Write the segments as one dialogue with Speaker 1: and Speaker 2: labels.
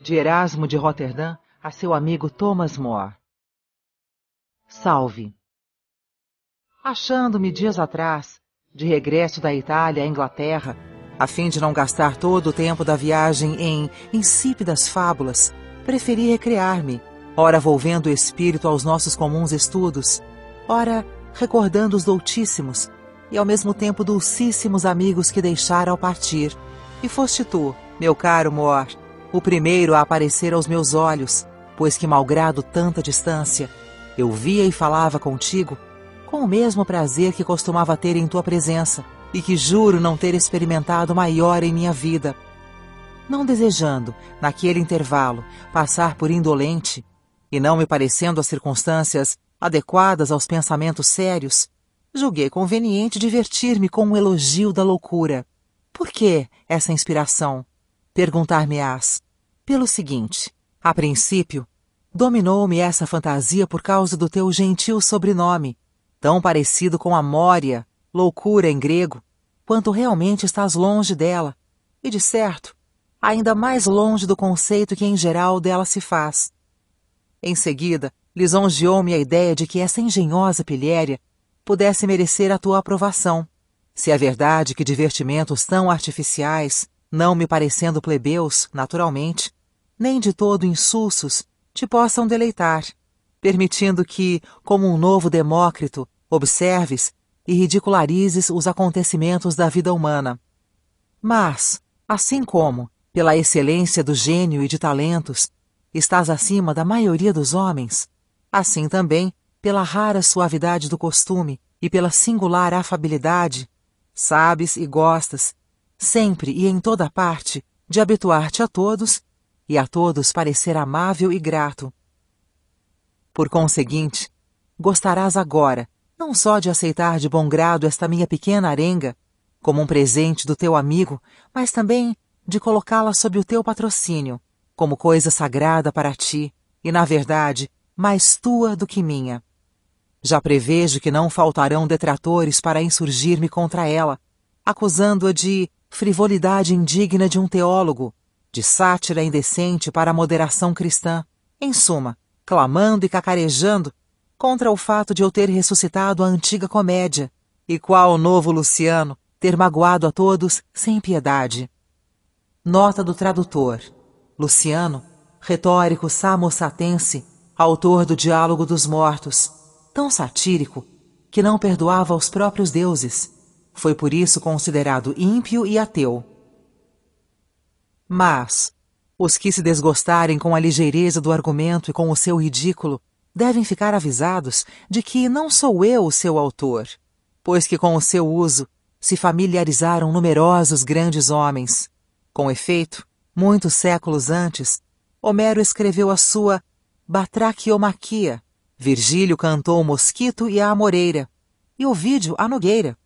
Speaker 1: de Erasmo de Roterdã a seu amigo Thomas More. Salve. Achando-me dias atrás, de regresso da Itália à Inglaterra, a fim de não gastar todo o tempo da viagem em insípidas fábulas, preferi recrear-me, ora volvendo o espírito aos nossos comuns estudos, ora recordando os doutíssimos e ao mesmo tempo dulcíssimos amigos que deixara ao partir. E foste tu, meu caro More, o primeiro a aparecer aos meus olhos, pois que, malgrado tanta distância, eu via e falava contigo com o mesmo prazer que costumava ter em tua presença, e que juro não ter experimentado maior em minha vida. Não desejando, naquele intervalo, passar por indolente, e não me parecendo as circunstâncias adequadas aos pensamentos sérios, julguei conveniente divertir-me com um elogio da loucura. Por que essa inspiração? Perguntar-me-ás. Pelo seguinte: a princípio, dominou-me essa fantasia por causa do teu gentil sobrenome, tão parecido com a Mória, loucura em grego, quanto realmente estás longe dela, e, de certo, ainda mais longe do conceito que em geral dela se faz. Em seguida, lisonjeou-me a ideia de que essa engenhosa pilhéria pudesse merecer a tua aprovação, se é verdade que divertimentos tão artificiais, não me parecendo plebeus, naturalmente, nem de todo insulsos, te possam deleitar, permitindo que, como um novo Demócrito, observes e ridicularizes os acontecimentos da vida humana. Mas, assim como, pela excelência do gênio e de talentos, estás acima da maioria dos homens, assim também, pela rara suavidade do costume e pela singular afabilidade, sabes e gostas, sempre e em toda parte, de habituar-te a todos e a todos parecer amável e grato. Por conseguinte, gostarás agora, não só de aceitar de bom grado esta minha pequena arenga, como um presente do teu amigo, mas também de colocá-la sob o teu patrocínio, como coisa sagrada para ti, e, na verdade, mais tua do que minha. Já prevejo que não faltarão detratores para insurgir-me contra ela, acusando-a de frivolidade indigna de um teólogo, de sátira indecente para a moderação cristã, em suma, clamando e cacarejando contra o fato de eu ter ressuscitado a antiga comédia, e qual o novo Luciano ter magoado a todos sem piedade. Nota do tradutor. Luciano, retórico samosatense, autor do Diálogo dos Mortos, tão satírico que não perdoava aos próprios deuses, foi por isso considerado ímpio e ateu. Mas os que se desgostarem com a ligeireza do argumento e com o seu ridículo devem ficar avisados de que não sou eu o seu autor, pois que com o seu uso se familiarizaram numerosos grandes homens. Com efeito, muitos séculos antes, Homero escreveu a sua Batraquiomaquia, Virgílio cantou o mosquito e a amoreira, e Ovídio a nogueira.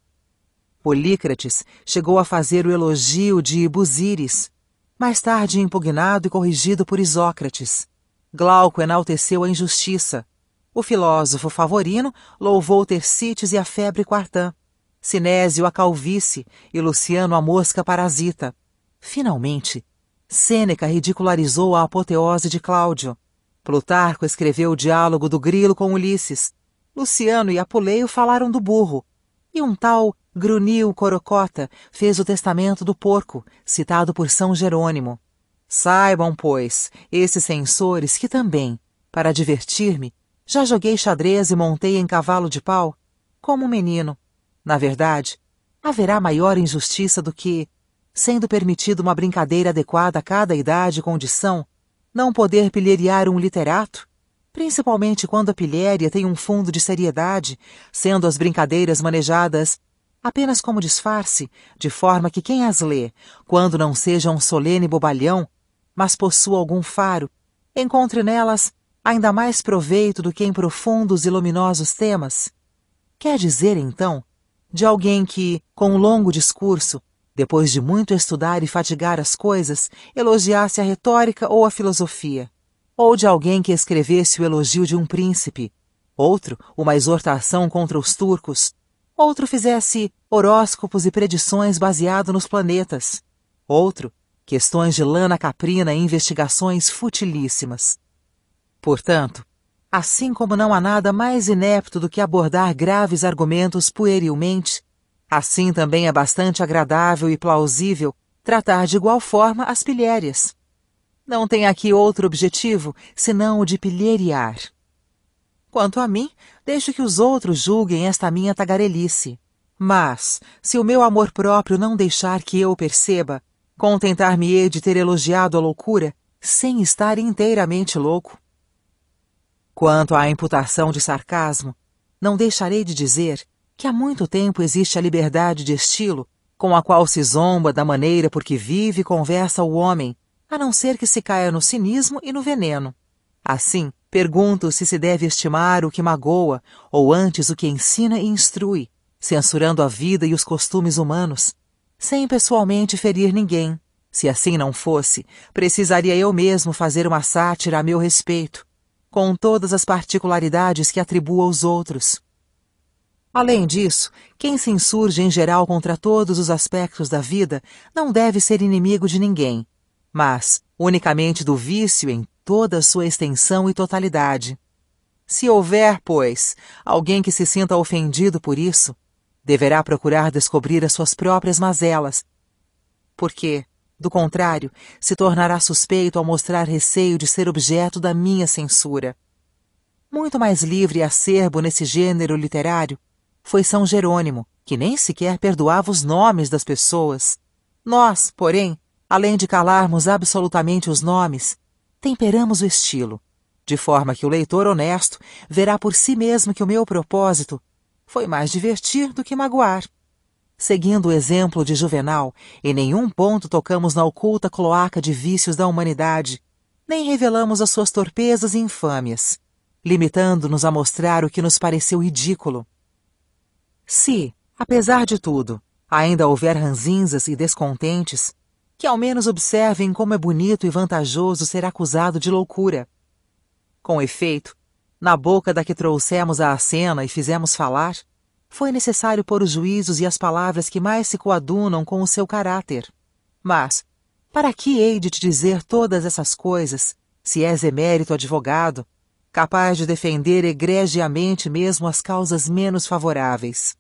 Speaker 1: Polícrates chegou a fazer o elogio de Busíris, mais tarde impugnado e corrigido por Isócrates. Glauco enalteceu a injustiça. O filósofo Favorino louvou Tersites e a febre quartã. Sinésio a calvície e Luciano a mosca parasita. Finalmente, Sêneca ridicularizou a apoteose de Cláudio. Plutarco escreveu o diálogo do grilo com Ulisses. Luciano e Apuleio falaram do burro. E um tal Grunio Corocota fez o testamento do porco, citado por São Jerônimo. Saibam, pois, esses censores que também, para divertir-me, já joguei xadrez e montei em cavalo de pau, como um menino. Na verdade, haverá maior injustiça do que, sendo permitido uma brincadeira adequada a cada idade e condição, não poder pilheriar um literato, principalmente quando a pilhéria tem um fundo de seriedade, sendo as brincadeiras manejadas apenas como disfarce, de forma que quem as lê, quando não seja um solene bobalhão, mas possua algum faro, encontre nelas ainda mais proveito do que em profundos e luminosos temas. Quer dizer, então, de alguém que, com um longo discurso, depois de muito estudar e fatigar as coisas, elogiasse a retórica ou a filosofia, ou de alguém que escrevesse o elogio de um príncipe, outro uma exortação contra os turcos, outro fizesse horóscopos e predições baseado nos planetas, outro questões de lana caprina e investigações futilíssimas. Portanto, assim como não há nada mais inepto do que abordar graves argumentos puerilmente, assim também é bastante agradável e plausível tratar de igual forma as pilhérias. Não tem aqui outro objetivo senão o de pilheriar. Quanto a mim, deixo que os outros julguem esta minha tagarelice. Mas, se o meu amor próprio não deixar que eu perceba, contentar-me-ei de ter elogiado a loucura sem estar inteiramente louco. Quanto à imputação de sarcasmo, não deixarei de dizer que há muito tempo existe a liberdade de estilo, com a qual se zomba da maneira por que vive e conversa o homem, a não ser que se caia no cinismo e no veneno. Assim, pergunto se deve estimar o que magoa, ou antes o que ensina e instrui, censurando a vida e os costumes humanos, sem pessoalmente ferir ninguém. Se assim não fosse, precisaria eu mesmo fazer uma sátira a meu respeito, com todas as particularidades que atribuo aos outros. Além disso, quem se insurge em geral contra todos os aspectos da vida não deve ser inimigo de ninguém, mas unicamente do vício em toda a sua extensão e totalidade. Se houver, pois, alguém que se sinta ofendido por isso, deverá procurar descobrir as suas próprias mazelas, porque, do contrário, se tornará suspeito ao mostrar receio de ser objeto da minha censura. Muito mais livre e acerbo nesse gênero literário foi São Jerônimo, que nem sequer perdoava os nomes das pessoas. Nós, porém, além de calarmos absolutamente os nomes, temperamos o estilo, de forma que o leitor honesto verá por si mesmo que o meu propósito foi mais divertir do que magoar. Seguindo o exemplo de Juvenal, em nenhum ponto tocamos na oculta cloaca de vícios da humanidade, nem revelamos as suas torpezas e infâmias, limitando-nos a mostrar o que nos pareceu ridículo. Se, apesar de tudo, ainda houver ranzinzas e descontentes, que ao menos observem como é bonito e vantajoso ser acusado de loucura. Com efeito, na boca da que trouxemos à cena e fizemos falar, foi necessário pôr os juízos e as palavras que mais se coadunam com o seu caráter. Mas, para que hei de te dizer todas essas coisas, se és emérito advogado, capaz de defender egregiamente mesmo as causas menos favoráveis?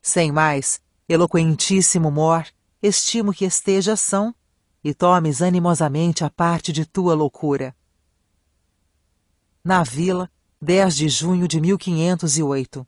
Speaker 1: Sem mais, eloquentíssimo mor, estimo que estejas são e tomes animosamente a parte de tua loucura. Na Vila, 10 de junho de 1508.